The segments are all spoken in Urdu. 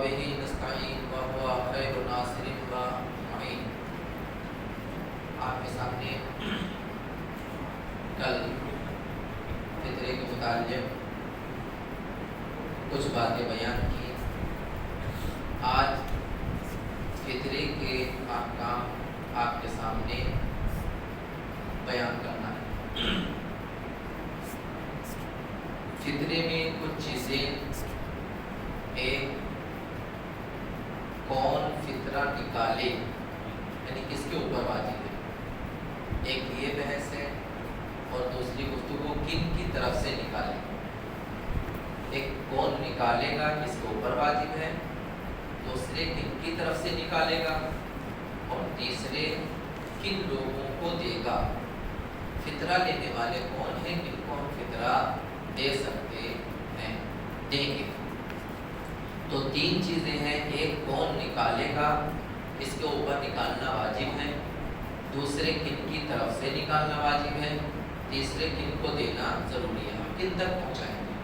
وبه نستعين وهو خير ناصر ومعين۔ آپ کے سامنے کل فطرے کے متعلق کچھ باتیں بیان کی، آج فطرے کے احکام آپ کے سامنے بیان کرنا ہے۔ فطرے میں کچھ چیزیں، ایک کون فطرہ نکالے یعنی کس کے اوپر واجب ہے، ایک یہ بحث ہے، اور دوسری گفتگو کن کی طرف سے نکالے، ایک کون نکالے گا کس کے اوپر واجب ہے، دوسرے کن کی طرف سے نکالے گا، اور تیسرے کن لوگوں کو دے گا، فطرہ لینے والے کون ہیں، کن کو ہم فطرہ دے سکتے ہیں، دیں گے۔ تو تین چیزیں ہیں، ایک کون نکالے گا، اس کے اوپر نکالنا واجب ہے، دوسرے کن کی طرف سے نکالنا واجب ہے، تیسرے کن کو دینا ضروری ہے، ہم کن تک پہنچائیں گے۔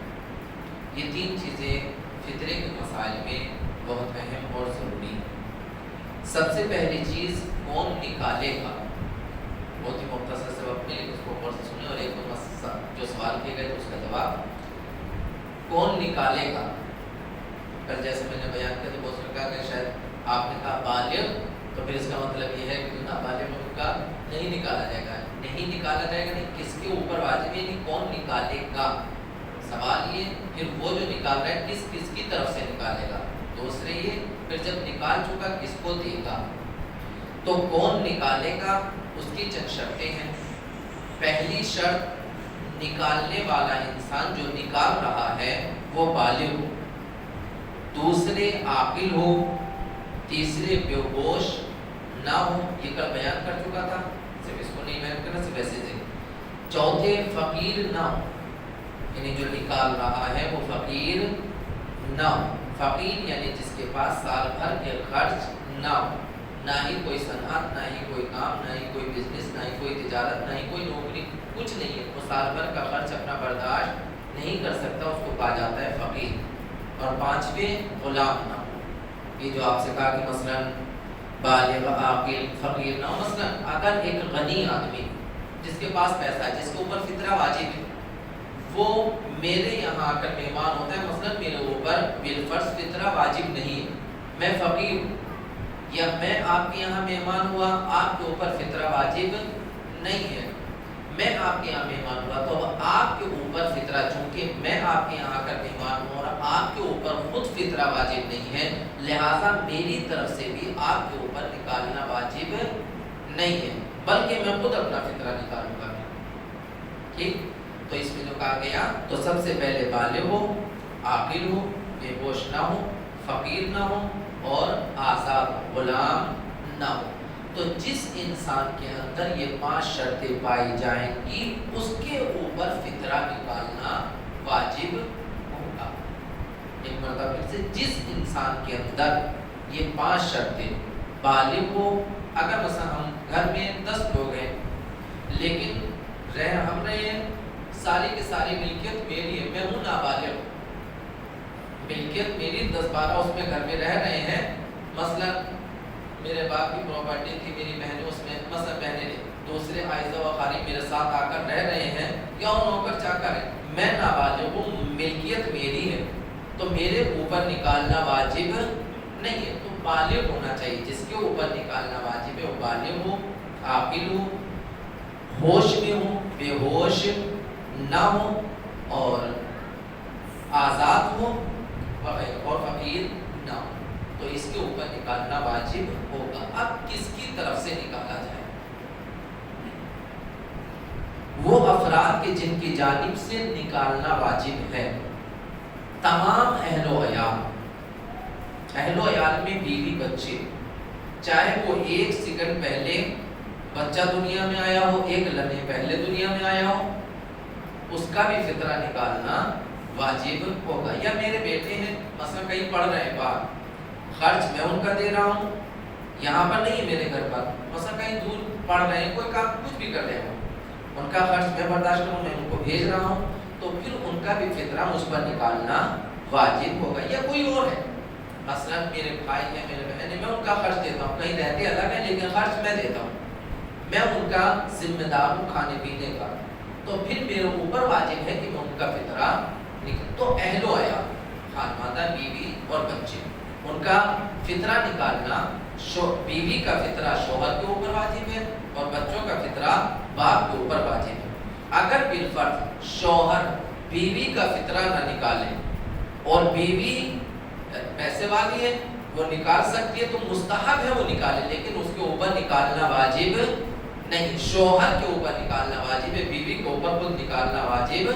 یہ تین چیزیں فطرے کے مسائل میں بہت اہم اور ضروری ہیں۔ سب سے پہلی چیز کون نکالے گا، بہت ہی مختصر سے اپنے اس کو غور سے سنیں، اور ایک جو سوال کیے گئے تو اس کا جواب کون نکالے گا۔ کل جیسے میں نے بیان کیا تو بہت سے کہا کہ شاید آپ نے کہا بالغ، تو پھر اس کا مطلب یہ ہے کہ نابالغ کا نہیں نکالا جائے گا، نہیں نکالا جائے گا، نہیں، کس کے اوپر واجب ہے، نہیں کون نکالے گا، سوال یہ، پھر وہ جو نکال رہا ہے کس کس کی طرف سے نکالے گا، دوسرے یہ، پھر جب نکال چکا کس کو دے گا۔ تو کون نکالے گا اس کی چند شرطیں ہیں۔ پہلی شرط، نکالنے والا انسان جو نکال رہا ہے وہ بالغ ہو، دوسرے عاقل ہو، تیسرے بے ہوش نہ ہو، یہ کل بیان کر چکا تھا، صرف اس کو نہیں بیان کرنا، صرف ایسے سے۔ چوتھے فقیر نہ ہو، یعنی جو نکال رہا ہے وہ فقیر نہ ہو، فقیر یعنی جس کے پاس سال بھر کے خرچ نہ ہو، نہ ہی کوئی صنعت، نہ ہی کوئی کام، نہ ہی کوئی بزنس، نہ ہی کوئی تجارت، نہ ہی کوئی نوکری، کچھ نہیں ہے، وہ سال بھر کا خرچ اپنا برداشت نہیں کر سکتا، اس کو کہا جاتا ہے فقیر۔ اور پانچویں غلام نہ ہو، یہ جو آپ سے کہا کہ مثلا بالغ، عاقل، فقیر نہ ہو، مثلا اگر ایک غنی آدمی جس کے پاس پیسہ ہے، جس کے اوپر فطرہ واجب ہے، وہ میرے یہاں آ کر مہمان ہوتا ہے، مثلا میرے اوپر بالفرض فطرہ واجب نہیں ہے، میں فقیر ہوں، یا میں آپ کے یہاں مہمان ہوا، آپ کے اوپر فطرہ واجب نہیں ہے، میں آپ کے یہاں مہمان ہوا تو آپ کے اوپر فطرہ، چونکہ میں آپ کے یہاں آ کر مہمان ہوں اور آپ کے اوپر خود فطرہ واجب نہیں ہے، لہٰذا میری طرف سے بھی آپ کے اوپر نکالنا واجب نہیں ہے، بلکہ میں خود اپنا فطرہ نکالوں گا۔ ٹھیک، تو اس میں جو کہا گیا، تو سب سے پہلے بالغ ہو، عاقل ہو، بے ہوش نہ ہو، فقیر نہ ہو، اور آزاد غلام نہ ہو۔ تو جس انسان کے اندر یہ 5 شرطیں پائی جائیں گی اس کے اوپر فطرہ نکالنا واجب ہوگا۔ ایک مرتبہ پھر سے، جس انسان کے اندر یہ 5 شرطیں، بالغ ہو، اگر مثلا ہم گھر میں 10 لوگ ہیں لیکن ہم رہے ہیں، ساری کی ساری ملکیت میری ہے، میں ہوں نابالغ، ملکیت میری 10-12 اس میں گھر میں رہ رہے ہیں، مثلا میرے باپ کی پراپرٹی تھی، میری بہنیں اس میں، مثلا بہنیں دوسرے اعزا و اقارب میرے ساتھ آ کر رہ رہے ہیں، یا نوکر چاکر ہیں، میں نابالغ ہوں، ملکیت میری ہے، تو میرے اوپر نکالنا واجب نہیں ہے، تو بالغ ہونا چاہیے، جس کے اوپر نکالنا واجب ہے وہ بالغ ہو، عاقل ہو، ہوش میں ہو، بے ہوش نہ ہو، اور آزاد ہو، اور فقیر نہ ہو، تو اس کے اوپر نکالنا واجب ہوگا۔ اب کس کی طرف سے نکالا جائے؟ وہ افراد کے جن کی جانب سے نکالنا واجب ہے، تمام اہل و عیال، اہل و عیال میں بیوی بچے، چاہے وہ 1 سیکنڈ پہلے بچہ دنیا میں آیا ہو، 1 لمحے پہلے دنیا میں آیا ہو، اس کا بھی فطرہ نکالنا واجب ہوگا۔ یا میرے بیٹے ہیں، مثلا کہیں پڑھ رہے ہیں باہر، خرچ میں ان کا دے رہا ہوں، یہاں پر نہیں میرے گھر پر، مثلا کہیں دور پڑھ رہے ہیں، کوئی کام کچھ بھی کر رہے ہوں، ان کا خرچ میں برداشت کروں، میں ان کو بھیج رہا ہوں، تو پھر ان کا بھی فطرہ مجھ پر نکالنا واجب ہوگا۔ یا کوئی اور ہے، مثلا میرے بھائی ہیں، میرے بہن ہیں، میں ان کا خرچ دیتا ہوں، کہیں رہتے الگ ہیں لیکن خرچ میں دیتا ہوں، میں ان کا ذمہ دار ہوں کھانے پینے کا، تو پھر میرے اوپر واجب ہے کہ میں ان کا فطرہ تو اہل و عیال، خانوادہ، بیوی اور بچے، ان کا فطرہ نکالنا، بیوی کا فطرہ شوہر کے اوپر واجب ہے اور بچوں کا فطرہ باپ کے اوپر واجب ہے۔ اگر بالفرض شوہر بیوی کا فطرہ نہ نکالے اور بیوی پیسے والی ہے، وہ نکال سکتی ہے تو مستحب ہے وہ نکالے، لیکن اس کے اوپر نکالنا واجب نہیں، شوہر کے اوپر نکالنا واجب ہے، بیوی کے اوپر خود نکالنا واجب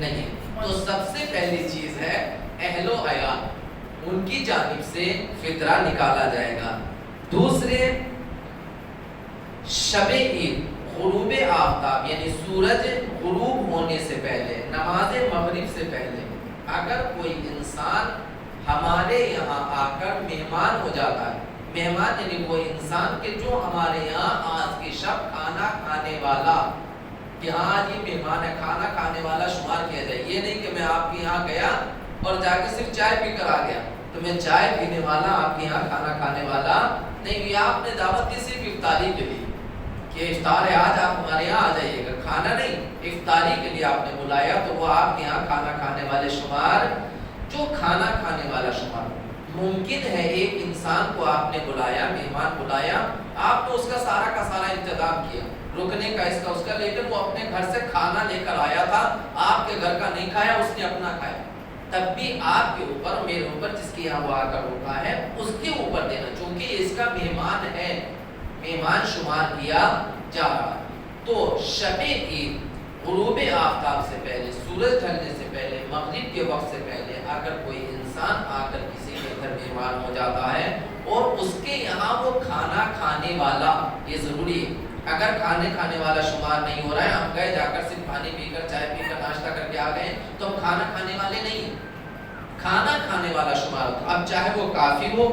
نہیں۔ تو سب سے پہلی چیز ہے اہل و عیال، ان کی جانب سے فطرہ نکالا جائے گا۔ دوسرے، شب عید، غروب آفتاب یعنی سورج غروب ہونے سے پہلے، نماز مغرب سے پہلے اگر کوئی انسان ہمارے یہاں آ کر مہمان ہو جاتا ہے، مہمان یعنی وہ انسان کہ جو ہمارے یہاں آج کی شب کھانا کھانے والا، کہ ہاں جی مہمان ہے، کھانا کھانے والا شمار کیا جائے، یہ نہیں کہ میں آپ کے یہاں گیا اور جا کے صرف چائے پی کر آ گیا تو میں چائے پینے والا، آپ کے یہاں کھانا کھانے والا نہیں، یہ آپ نے دعوت دی صرف افطاری کے لیے کہ افطار ہے آج آپ ہمارے یہاں آ جائیے گا، کھانا نہیں، افطاری کے لیے آپ نے بلایا تو وہ آپ کے یہاں کھانا کھانے والے شمار، جو کھانا کھانے والا شمار۔ ممکن ہے ایک انسان کو آپ نے بلایا، مہمان بلایا، آپ نے اس کا سارا انتظام کیا، رکنے کا، اس کا، لیکن وہ اپنے گھر سے کھانا لے کر آیا تھا، آپ کے گھر کا نہیں کھایا، اس نے اپنا کھایا، تب بھی آپ کے اوپر، میرے اوپر، جس کے یہاں وہ آ کر رکا ہے اس کے اوپر دینا، چونکہ اس کا مہمان ہے، مہمان شمار کیا جا رہا ہے۔ تو شب عید غروب آفتاب سے پہلے، سورج ڈھلنے سے پہلے، مغرب کے وقت سے پہلے اگر کوئی انسان آ کر کسی کے گھر مہمان ہو جاتا ہے اور اس کے یہاں وہ کھانا کھانے والا، یہ ضروری ہے، اگر کھانے والا شمار نہیں ہو رہا ہے، ہم گئے جا کر صرف پانی پی کر، چائے پی کر، ناشتہ کر کے آ گئے تو ہم کھانا کھانے والے نہیں ہیں، کھانا کھانے والا شمار ہوتا۔ اب چاہے وہ کافر ہو،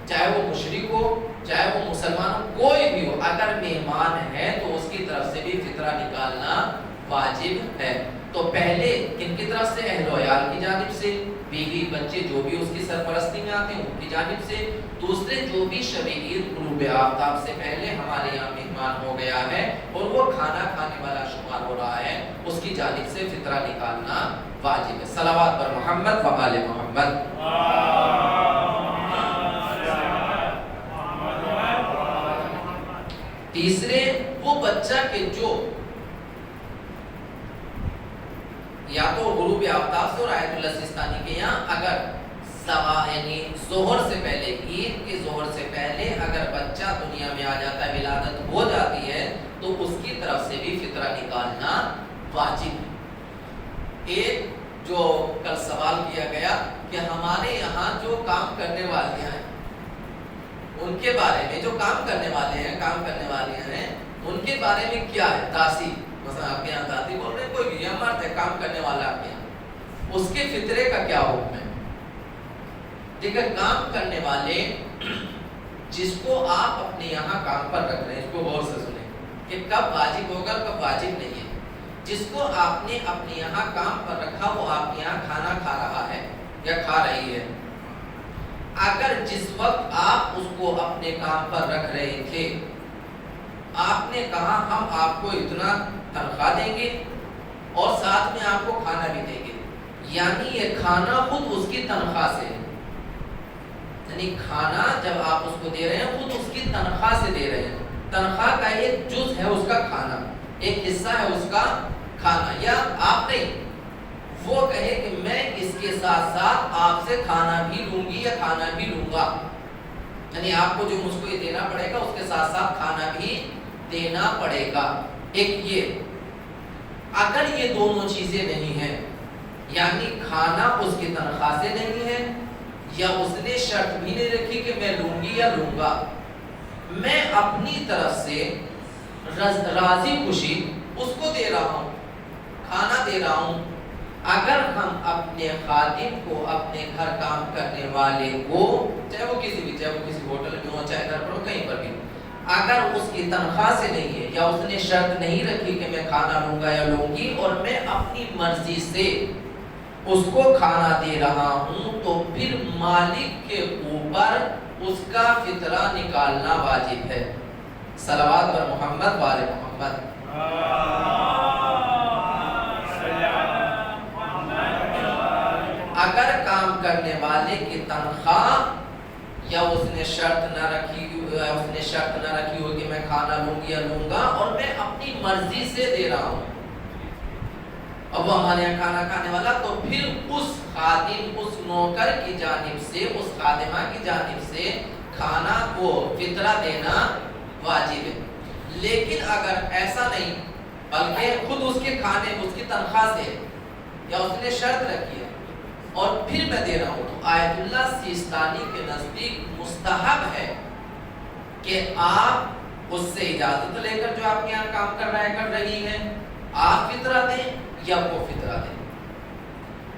چاہے وہ مشرک ہو، چاہے وہ مسلمان ہو، کوئی بھی ہو، اگر مہمان ہے تو اس کی طرف سے بھی فطرہ نکالنا واجب ہے۔ تو پہلے کن کی طرف سے؟ اہل و عیال کی جانب سے، بیوی بچے جو بھی اس کی سرپرستی میں آتے ہیں ان کی جانب سے۔ دوسرے، جو بھی شب عید غروب آفتاب سے پہلے ہمارے یہاں مہمان ہو گیا ہے اور وہ کھانا کھانے والا شمار ہو رہا ہے، اس کی جانب سے فطرہ نکالنا واجب ہے۔ صلوات پر محمد و آل محمد۔ تیسرے، وہ بچہ کہ جو یا تو غروب آفتاب سے اور آیت اللہ سستانی کے یہاں اگر یعنی ظہر سے پہلے، عید کے ظہر سے پہلے اگر بچہ دنیا میں آ جاتا ہے، ولادت ہو جاتی ہے تو اس کی طرف سے بھی فطرہ نکالنا واجب ہے۔ ایک جو کل سوال کیا گیا کہ ہمارے یہاں جو کام کرنے والے ہیں ان کے بارے میں، جو کام کرنے والے ہیں، کام کرنے والی ہیں، ان کے بارے میں کیا ہے؟ داسی، مثلا آپ کے یہاں دادی بول رہے ہیں، کوئی بھی مرد ہے کام کرنے والا آپ کے یہاں، اس کے فطرے کا کیا حکم ہے؟ دیکھیں، کام کرنے والے جس کو آپ اپنے یہاں کام پر رکھ رہے ہیں، اس کو غور سے سنیں کہ کب واجب ہوگا، کب واجب نہیں ہے۔ جس کو آپ نے اپنے یہاں کام پر رکھا، وہ آپ کے یہاں کھانا کھا رہا ہے یا کھا رہی ہے، اگر جس وقت آپ اس کو اپنے کام پر رکھ رہے تھے آپ نے کہا ہم آپ کو اتنا تنخواہ دیں گے اور ساتھ میں آپ کو کھانا بھی دیں گے، یعنی یہ کھانا خود اس کی تنخواہ سے ہے، یعنی کھانا جب آپ اس کو دے رہے ہیں خود اس کی تنخواہ سے دے رہے ہیں، تنخواہ کا ایک جز ہے اس کا کھانا، ایک حصہ ہے اس کا کھانا، یا آپ نہیں، وہ کہے کہ میں اس کے ساتھ ساتھ آپ سے کھانا بھی لوں گی یا کھانا بھی لوں گا، یعنی آپ کو جو مجھ کو یہ دینا پڑے گا اس کے ساتھ ساتھ کھانا بھی دینا پڑے گا۔ ایک یہ، اگر یہ دونوں چیزیں نہیں ہیں، یعنی کھانا اس کی تنخواہ سے نہیں ہے یا اس نے شرط بھی نہیں رکھی کہ میں لوں گی یا لوں گا، میں اپنی طرف سے راضی خوشی اس کو دے رہا ہوں، کھانا دے رہا ہوں، اگر ہم اپنے خادم کو، اپنے گھر کام کرنے والے کو، چاہے وہ کسی بھی، چاہے وہ کسی ہوٹل میں ہو، چاہے گھر پر ہو، کہیں پر بھی، اگر اس کی تنخواہ سے نہیں ہے یا اس نے شرط نہیں رکھی کہ میں کھانا لوں گا یا لوں گی، اور میں اپنی مرضی سے اس کو کھانا دے رہا ہوں تو پھر مالک کے اوپر اس کا فطرہ نکالنا واجب ہے۔ صلوات پر محمد وآل محمد۔ اگر کام کرنے والے کی تنخواہ یا اس نے شرط نہ رکھی ہو کہ میں کھانا لوں گی یا لوں گا اور میں اپنی مرضی سے دے رہا ہوں، اب وہ ہمارے یہاں کھانا کھانے والا، تو پھر اس خادم، اس نوکر کی جانب سے، اس خادمہ کی جانب سے کھانا کو فطرہ دینا واجب ہے۔ لیکن اگر ایسا نہیں بلکہ خود اس کے کھانے، اس کی تنخواہ سے یا اس نے شرط رکھی ہے اور پھر میں دے رہا ہوں، تو آیت اللہ سیستانی کے نزدیک مستحب ہے کہ آپ اس سے اجازت لے کر جو آپ کے یہاں کام کر رہا ہے، کر رہی ہے، آپ فطرہ دیں یا وہ فطرہ دیں۔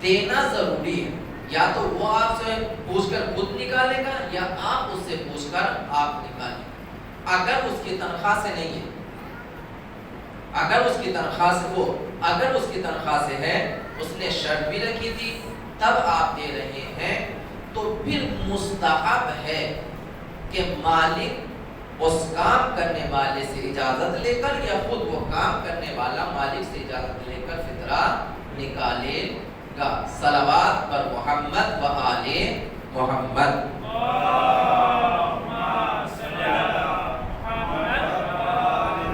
دینا ضروری ہے، یا تو وہ آپ سے پوچھ کر خود نکالے گا یا آپ اس سے پوچھ کر آپ نکالیں۔ اگر اس کی تنخواہ سے نہیں ہے، اگر اس کی تنخواہ سے ہے، اس نے شرط بھی رکھی تھی تب آپ دے رہے ہیں، تو پھر مستحب ہے کہ مالک اس کام کرنے والے سے اجازت لے کر یا خود وہ کام کرنے والا مالک سے اجازت لے کر فطرہ نکالے گا۔ صلوات پر محمد و آل محمد۔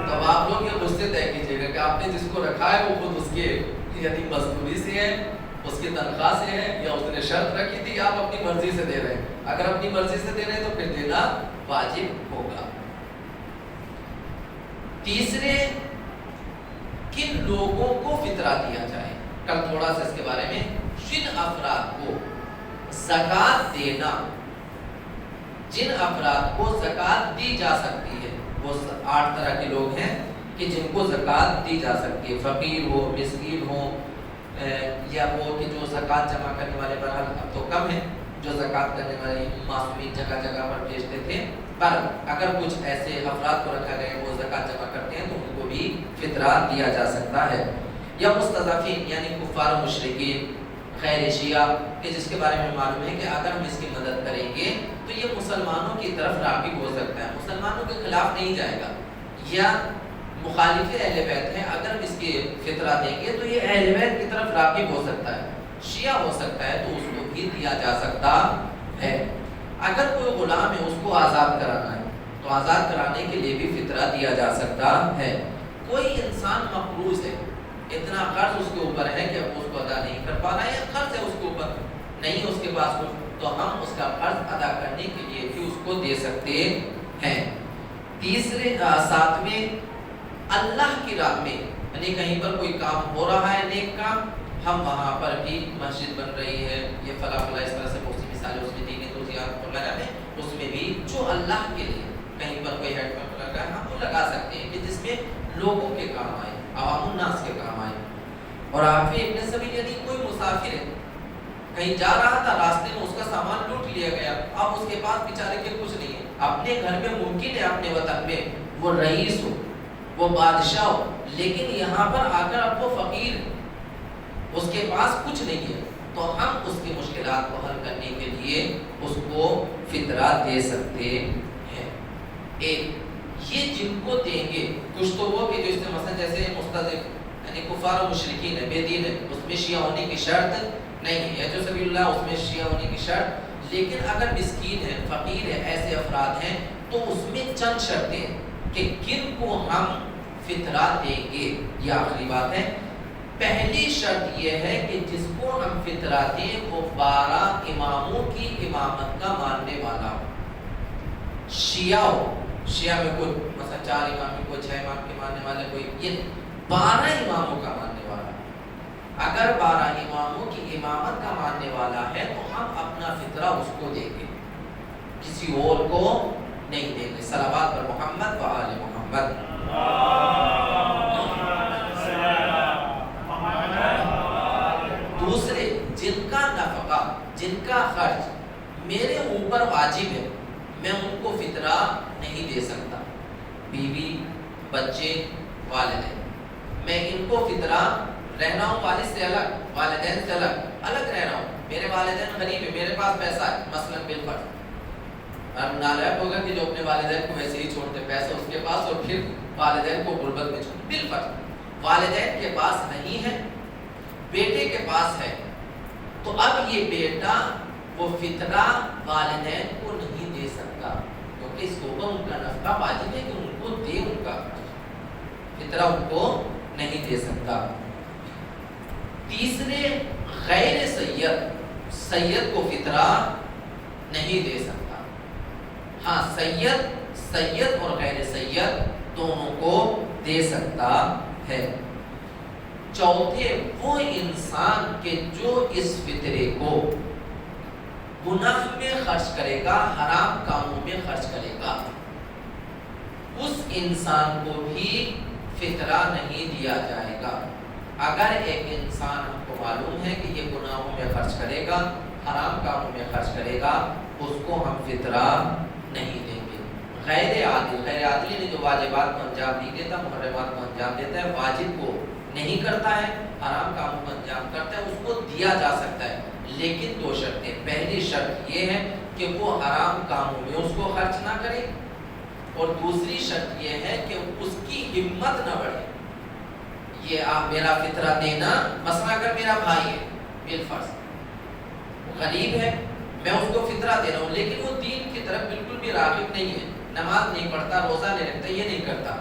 تو آپ لوگ یہ مجھ سے طے کیجیے گا کہ آپ نے جس کو رکھا ہے وہ خود اس کے یعنی مزدوری سے ہے، اس کی تنخواہ سے ہے، یا اس نے شرط رکھی تھی، آپ اپنی مرضی سے دے رہے ہیں۔ اگر اپنی مرضی سے دے رہے ہیں تو پھر دینا واجب ہوگا۔ تیسرے، کن لوگوں کو فطرہ دیا جائے، کل تھوڑا سا اس کے بارے میں، جن افراد کو زکوٰۃ دینا، جن افراد کو زکوٰۃ دی جا سکتی ہے، وہ 8 طرح کے لوگ ہیں کہ جن کو زکوٰۃ دی جا سکتی ہے، فقیر ہو، مسکین ہو، یا وہ کہ جو زکوٰۃ جمع کرنے والے، بہرحال اب تو کم ہے جو زکوٰۃ کرنے والے معصومین جگہ جگہ پر بھیجتے تھے، پر اگر کچھ ایسے افراد کو رکھا گئے وہ زکوٰۃ جمع کرتے ہیں تو ان کو بھی فطرہ دیا جا سکتا ہے۔ یا مستضعفین یعنی کفار و مشرکین، غیر شیعہ، کہ جس کے بارے میں معلوم ہے کہ اگر ہم اس کی مدد کریں گے تو یہ مسلمانوں کی طرف راغب ہو سکتا ہے، مسلمانوں کے خلاف نہیں جائے گا، یا مخالف اہل بیت ہیں، اگر ہم اس کی فطرہ دیں گے تو یہ اہل بیت کی طرف راغب ہو سکتا ہے، شیعہ ہو سکتا ہے، تو اس کو بھی دیا جا سکتا ہے۔ اگر کوئی غلام ہے اس کو آزاد کرانا ہے تو آزاد کرانے کے لیے بھی فطرہ دیا جا سکتا ہے۔ کوئی انسان مقروض ہے، اتنا قرض اس کے اوپر ہے کہ اب اس کو ادا نہیں کر پا رہا ہے، یا قرض ہے اس کے اوپر نہیں اس کے پاس کچھ، تو ہم اس کا قرض ادا کرنے کے لیے بھی اس کو دے سکتے ہیں۔ ساتویں، اللہ کی راہ میں، یعنی کہیں پر کوئی کام ہو رہا ہے نیک کام، ہم وہاں پر بھی مسجد بن رہی ہے، یہ فلاں فلاں اس طرح سے بہت سی مثالیں اس میں دی گئی، توضیحات وغیرہ میں، اس میں بھی جو اللہ کے لیے کہیں پر کوئی ہیڈ پمپ لگا ہے ہم وہ لگا سکتے ہیں کہ جس میں لوگوں کے کام آئے، عوام الناس کے کام آئے۔ اور آپ بھی ابن سبیل یعنی کوئی مسافر ہے، کہیں جا رہا تھا، راستے میں اس کا سامان لوٹ لیا گیا، اب اس کے پاس بیچارے کے کچھ نہیں ہے، اپنے گھر میں ممکن ہے اپنے وطن میں وہ رئیس ہو، وہ بادشاہ ہو، لیکن یہاں پر آ کر اب وہ فقیر ہے، اس کے پاس کچھ نہیں ہے، تو ہم اس کی مشکلات کو حل کرنے کے لیے اس کو فطرہ دے سکتے ہیں۔ ایک یہ جن کو دیں گے، کچھ تو وہ کہ جو اس میں مثلا جیسے مستضعف یعنی کفار و مشرکین ہے، بے دین ہے، اس میں شیعہ ہونے کی شرط نہیں ہے، یا جو سبیل اللہ اس میں شیعہ ہونے کی شرط، لیکن اگر مسکین ہے، فقیر ہے، ایسے افراد ہیں تو اس میں چند شرطیں ہیں کہ کن کو ہم فطرہ دیں گے۔ یہ آخری بات ہے۔ پہلی شرط یہ ہے کہ جس کو ہم فطرہ دیں وہ 12 اماموں کی امامت کا ماننے والا ہو، شیعہ ہو، شیعہ میں کوئی مثلا 4 امام، کوئی 6 امام کے ماننے والے، کوئی یہ 12 اماموں کا ماننے والا۔ اگر 12 اماموں کی امامت کا ماننے والا ہے تو ہم اپنا فطرہ اس کو دیں گے، کسی اور کو نہیں دیں گے۔ صلوات پر محمد و آل محمد۔ دوسرے، جن کا نفقہ، جن کا خرچ میرے اوپر واجب ہے، میں ان کو فطرہ نہیں دے سکتا، بیوی، بچے، والدین، میں ان کو فطرہ، رہنا ہوں والد سے الگ والدین سے الگ رہ رہا ہوں، میرے والدین غریب ہیں، میرے پاس پیسہ ہے مثلاً بالفرض، اور نالائق ہوگا کہ جو اپنے والدین کو ویسے ہی چھوڑتے، پیسہ اس کے پاس اور پھر والدین کو غربت میں چھوڑتے، بالفرض والدین کے پاس نہیں ہے، بیٹے کے پاس ہے، تو اب یہ بیٹا وہ فطرہ والدین کو نہیں دے سکتا، کیونکہ اس کو ان کا نفقہ واجب ہے کہ ان کو دے، ان کا فطرہ ان کو نہیں دے سکتا۔ تیسرے غیر سید، سید کو فطرہ نہیں دے سکتا، ہاں سید اور غیر سید دونوں کو دے سکتا ہے۔ چوتھے وہ انسان کے جو اس فطرے کو گناہ میں خرچ کرے گا، حرام کاموں میں خرچ کرے گا، اس انسان کو بھی فطرہ نہیں دیا جائے گا۔ اگر ایک انسان ہم کو معلوم ہے کہ یہ گناہوں میں خرچ کرے گا، حرام کاموں میں خرچ کرے گا، اس کو ہم فطرہ نہیں دیں گے۔ غیر عادل یعنی جو واجبات کو انجام نہیں دیتا، محرمات کو انجام دیتا ہے، واجب کو نہیں کرتا ہے، حرام کاموں کو انجام کرتا ہے، اس کو دیا جا سکتا ہے، لیکن دو شرطیں۔ پہلی شرط یہ ہے کہ وہ حرام کاموں میں اس کو خرچ نہ کرے، اور دوسری شرط یہ ہے کہ اس کی ہمت نہ بڑھے۔ یہ آپ میرا فطرہ دینا، مثلا اگر میرا بھائی ہے بالفرض غریب ہے، میں اس کو فطرہ دے رہا ہوں، لیکن وہ دین کی طرف بالکل بھی راغب نہیں ہے، نماز نہیں پڑھتا، روزہ نہیں رکھتا، یہ نہیں کرتا،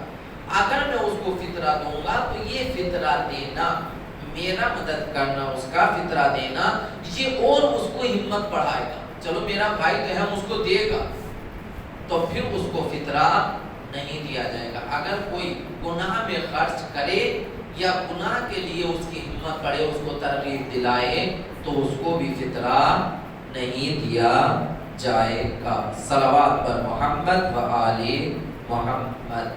اگر میں اس کو فطرہ دوں گا تو یہ فطرہ دینا، میرا مدد کرنا، اس کا فطرہ دینا، یہ اور اس کو ہمت بڑھائے گا۔ چلو میرا بھائی تو ہے، ہم اس کو دے گا، تو پھر اس کو فطرہ نہیں دیا جائے گا۔ اگر کوئی گناہ میں خرچ کرے یا گناہ کے لیے اس کی ہمت بڑھے، اس کو ترغیب دلائے، تو اس کو بھی فطرہ نہیں دیا جائے گا۔ صلوات پر محمد و آل محمد۔